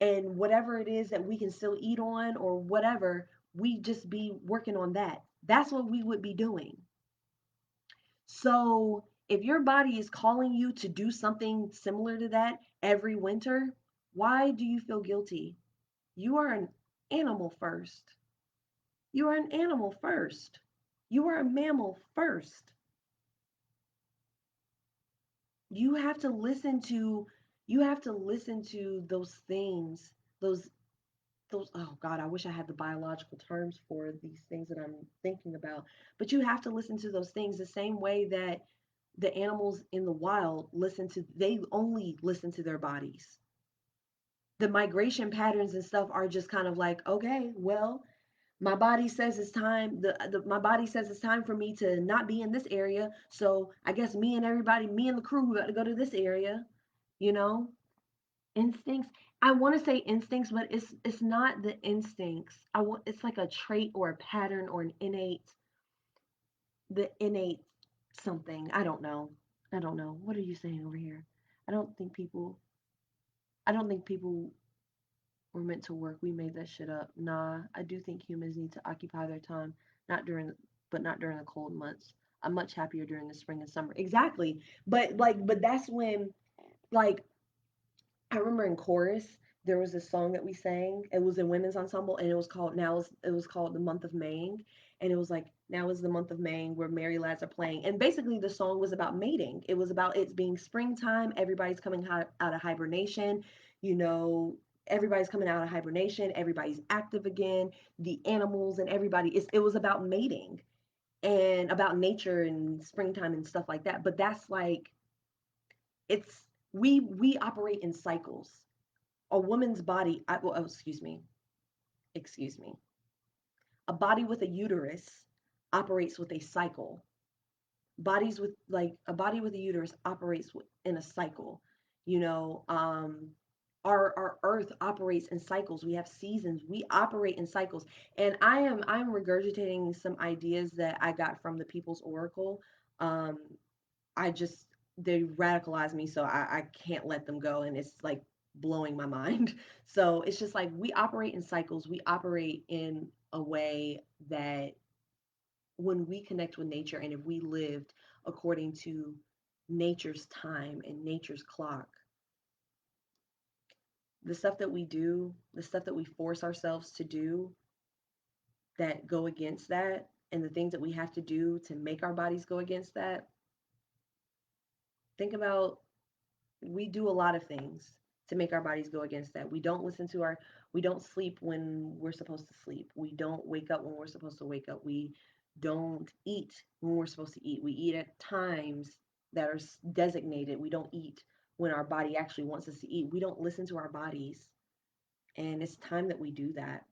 and whatever it is that we can still eat on or whatever, we just be working on that. That's what we would be doing. So if your body is calling you to do something similar to that every winter, why do you feel guilty? You are an animal first. You are an animal first. You are a mammal first. You have to listen to those things, those oh God, I wish I had the biological terms for these things that I'm thinking about. But you have to listen to those things the same way that the animals in the wild they only listen to their bodies. The migration patterns and stuff are just kind of like, okay, well, my body says it's time my body says it's time for me to not be in this area, so I guess me and the crew got to go to this area, you know. Instincts. I want to say instincts, but it's not the instincts. It's like a trait or a pattern or an innate something. I don't know. What are you saying over here? I don't think people I don't think people were meant to work. We made that shit up. Nah, I do think humans need to occupy their time, not during the cold months. I'm much happier during the spring and summer. Exactly. But that's when, like, I remember in chorus there was a song that we sang. It was a women's ensemble, and it was called The Month of Maying, and it was like, now is the month of Maying where merry lads are playing. And basically the song was about mating. It was about it being springtime, everybody's coming out of hibernation, you know, everybody's coming out of hibernation, everybody's active again, the animals and everybody. It was about mating and about nature and springtime and stuff like that. But that's like, it's we operate in cycles. A woman's body, excuse me, a body with a uterus operates with a cycle. A body with a uterus operates in a cycle, you know. Our earth operates in cycles. We have seasons. We operate in cycles. And I'm regurgitating some ideas that I got from the People's Oracle. um I just, they radicalize me, so I can't let them go, and it's like blowing my mind. So it's just like we operate in cycles. We operate in a way that when we connect with nature, and if we lived according to nature's time and nature's clock, the stuff that we force ourselves to do that go against that, and the things that we have to do to make our bodies go against that, think about, we do a lot of things to make our bodies go against that. We don't sleep when we're supposed to sleep. We don't wake up when we're supposed to wake up. We don't eat when we're supposed to eat. We eat at times that are designated. We don't eat when our body actually wants us to eat. We don't listen to our bodies. And it's time that we do that.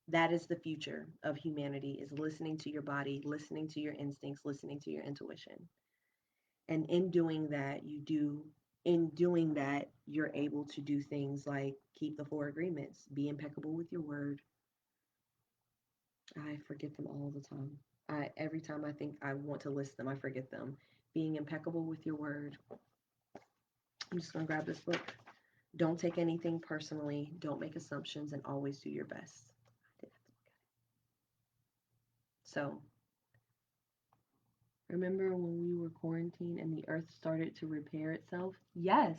That is the future of humanity, is listening to your body, listening to your instincts, listening to your intuition. And in doing that, you're able to do things like keep the four agreements, be impeccable with your word. I forget them all the time. Every time I think I want to list them, I forget them. Being impeccable with your word. I'm just going to grab this book. Don't take anything personally, don't make assumptions, and always do your best. So remember when we were quarantined and the earth started to repair itself? Yes,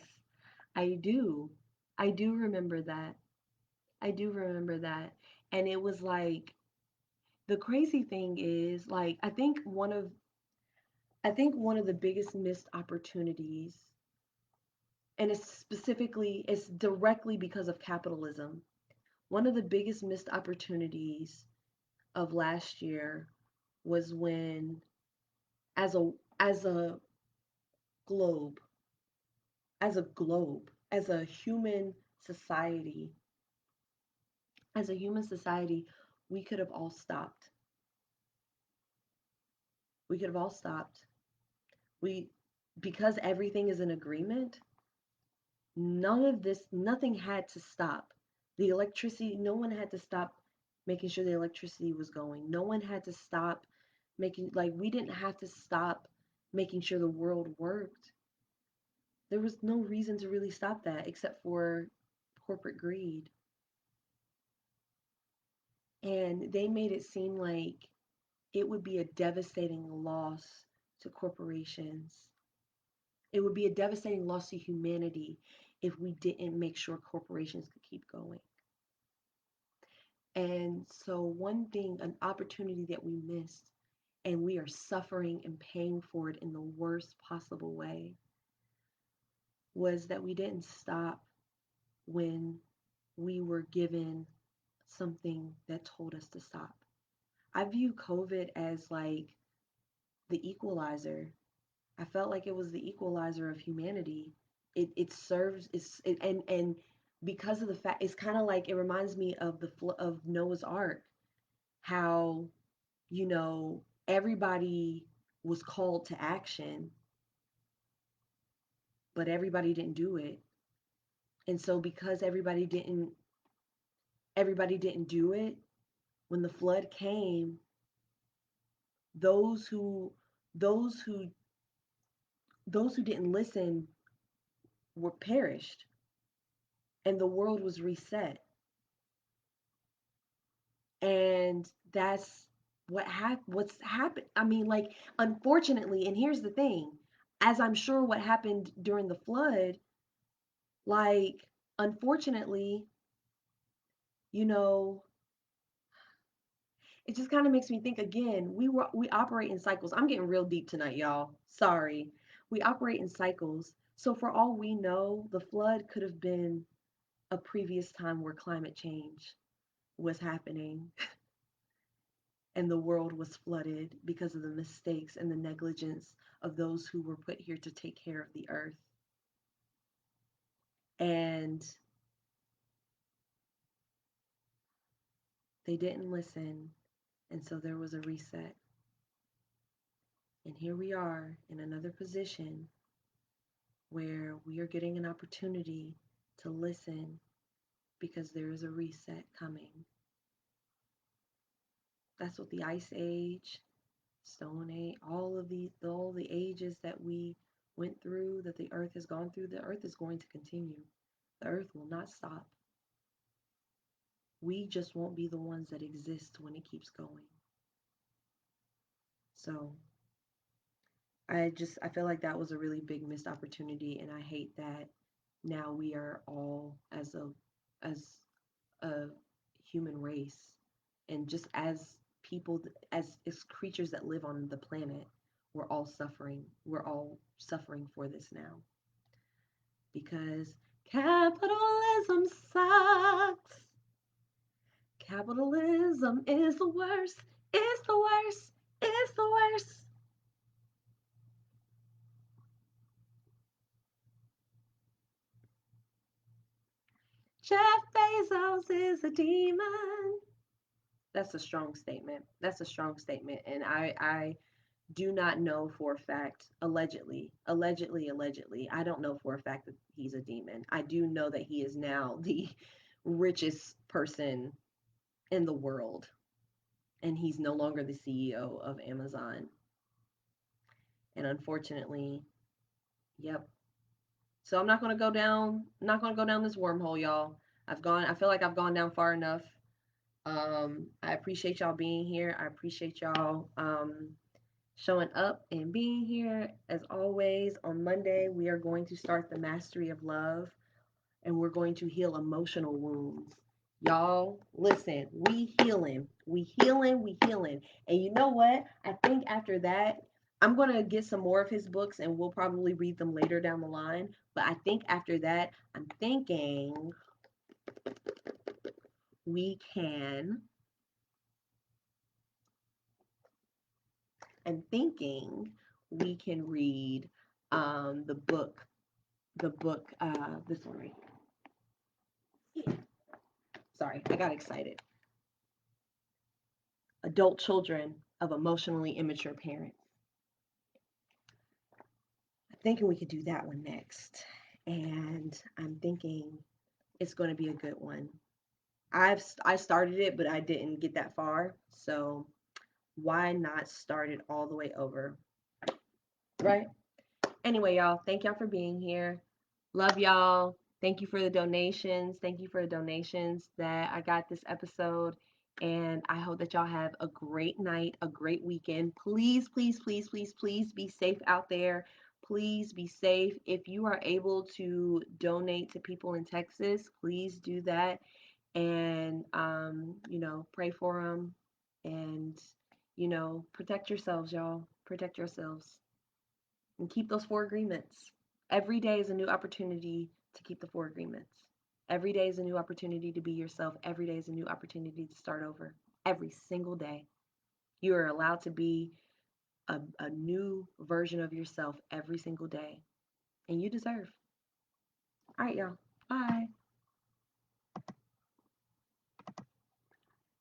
I do. I do remember that. I do remember that. And it was like, the crazy thing is, like, I think one of the biggest missed opportunities, and it's directly because of capitalism. One of the biggest missed opportunities of last year was when, as a as a globe, as a human society, as a human society, we could have all stopped. We could have all stopped. We Because everything is an agreement, nothing had to stop. The electricity, no one had to stop making sure the electricity was going. No one had to stop making, like, we didn't have to stop making sure the world worked. There was no reason to really stop that except for corporate greed. And they made it seem like it would be a devastating loss to corporations. It would be a devastating loss to humanity if we didn't make sure corporations could keep going. And so, one thing, an opportunity that we missed, and we are suffering and paying for it in the worst possible way, was that we didn't stop when we were given something that told us to stop. I view COVID as like the equalizer. I felt like it was the equalizer of humanity. It serves and because of the fact, it's kind of like, it reminds me of of Noah's Ark, how, you know, everybody was called to action, but everybody didn't do it. And so because everybody didn't do it, when the flood came, those who those who those who didn't listen were perished, and the world was reset. And that's what's happened. I mean, like, unfortunately, and here's the thing, as I'm sure what happened during the flood, like, unfortunately, you know, it just kind of makes me think again, we operate in cycles. I'm getting real deep tonight, y'all. Sorry. We operate in cycles. So for all we know, the flood could have been a previous time where climate change was happening and the world was flooded because of the mistakes and the negligence of those who were put here to take care of the earth. And they didn't listen. And so there was a reset. And here we are in another position where we are getting an opportunity to listen because there is a reset coming. That's what the Ice Age, Stone Age, all the ages that we went through, that the earth has gone through, the earth is going to continue. The earth will not stop. We just won't be the ones that exist when it keeps going. So I feel like that was a really big missed opportunity, and I hate that now we are all as a human race, and just as people, as creatures that live on the planet, we're all suffering for this now, because capitalism sucks. Capitalism is the worst. It's the worst. It's the worst. Jeff Bezos is a demon. That's a strong statement. That's a strong statement. And I do not know for a fact, allegedly, I don't know for a fact that he's a demon. I do know that he is now the richest person in the world, and he's no longer the CEO of Amazon. And unfortunately, yep. So I'm not going to go down, I'm not going to go down this wormhole, y'all. I feel like I've gone down far enough. I appreciate y'all being here. I appreciate y'all showing up and being here. As always, on Monday, we are going to start the mastery of love, and we're going to heal emotional wounds. Y'all, listen, we healing. We healing. We healing. And you know what? I think after that, I'm going to get some more of his books and we'll probably read them later down the line. But I think after that, we can, I'm thinking we can read the book, this one right here. Yeah. Sorry, I got excited. Adult Children of Emotionally Immature Parents. I'm thinking we could do that one next. And I'm thinking it's going to be a good one. I started it, but I didn't get that far. So why not start it all the way over, right? Anyway, y'all, thank y'all for being here. Love y'all. Thank you for the donations. Thank you for the donations that I got this episode. And I hope that y'all have a great night, a great weekend. Please, please, please, please, please be safe out there. Please be safe. If you are able to donate to people in Texas, please do that. And, pray for them. And, protect yourselves, y'all. Protect yourselves and keep those four agreements. Every day is a new opportunity to keep the four agreements. Every day is a new opportunity to be yourself. Every day is a new opportunity to start over. Every single day. You are allowed to be a new version of yourself every single day. And you deserve. All right, y'all. Bye.